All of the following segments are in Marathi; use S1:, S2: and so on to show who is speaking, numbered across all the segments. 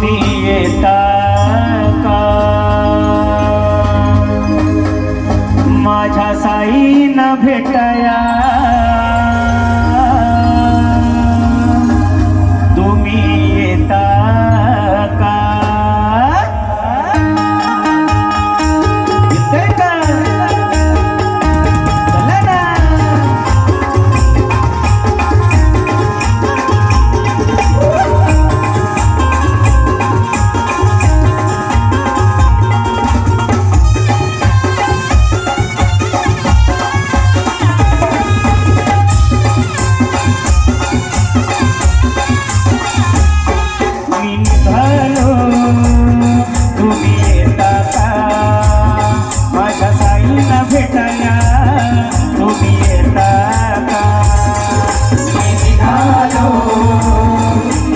S1: तुम्ही येता का माझ्या साईना भेटाया तुम्ही येता का येते का चला ना भेटाया तुम्ही येता का मी निघालो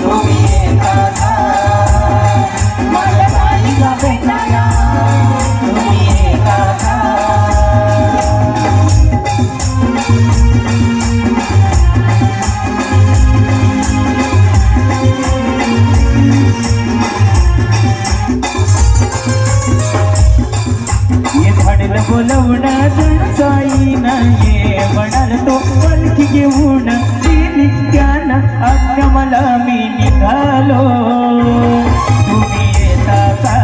S1: तुम्ही येता का माझ्या साईला भेटाया तुम्ही येता का बोलवणं साईना ये म्हणाल तो पलकी घेऊन नित्यानं अग्न मला मी निघालो तुम्ही येता का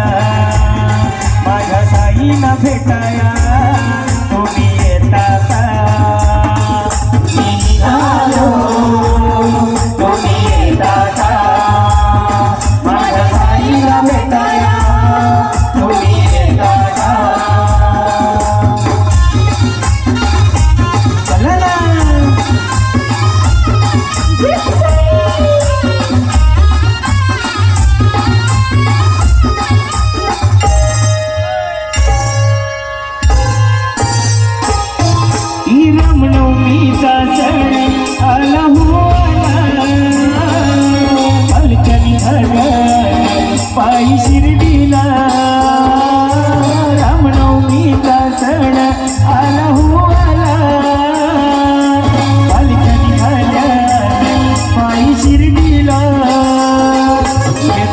S1: माझ्या साईना भेटाया तुम्ही येता का मी निघालो तुम्ही येता का माझ्या साईना भेटाया तुम्ही येता का रामनवमीचा सण आला हो अलकनी पायी शिर्डीला रामनवमीचा सण आला हो अलकनी पायी शिर्डीला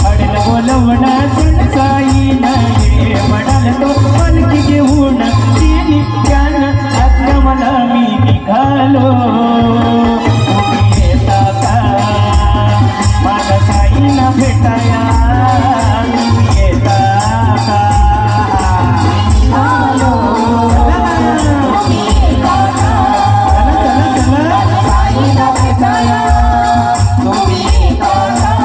S1: पडलं बोलवणं सण साईना ये म्हणाल तो पलकी घेऊन नित्यानं अग्न मला मी निघालो तुम्ही येता का माझ्या साईना भेटाया तुम्ही येता का निघालो तुम्ही येता का चला चला चला साईना भेटाया तुम्ही येता का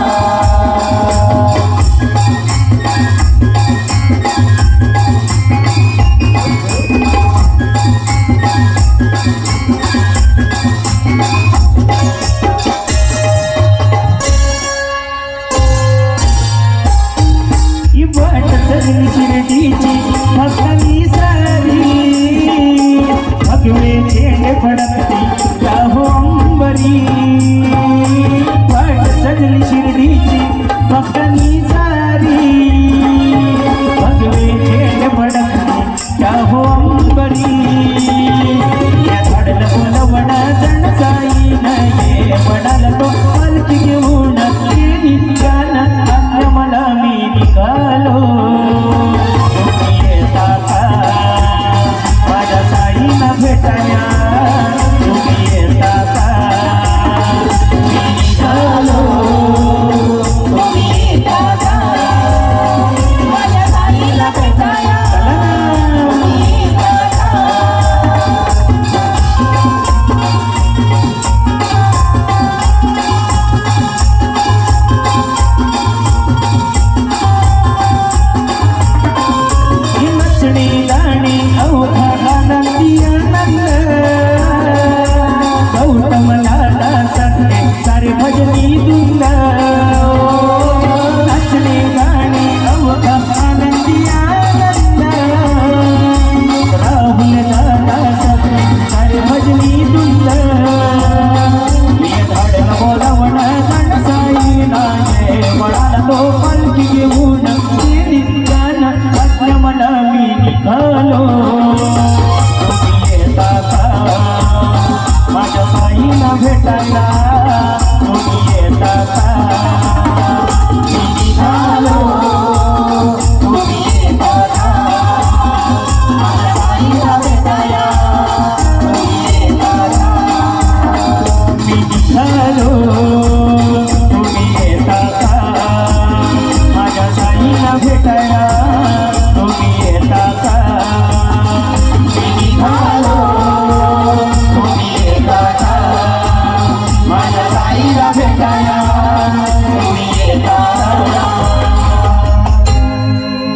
S1: वाट सजली शिर्डीची भक्तांनी सारी भगवे झेंडे फडकते राहो अंबरी वाट सजली शिर्डीची भक्तांनी सारी भगवे झेंडे फडकते राहो अंबरी या झाडला बोलवणं जण साईना ये म्हणाल तो पलकी घेऊन नित्यानं अग्न मला मी निघालो तुम्ही येता का माझ्या साईना भेटाया तुम्ही येता का मी निघालो तुम्ही येता का माझ्या साईला भेटाया तुम्ही येता का गौतम लाला सारे भजनी दुंगा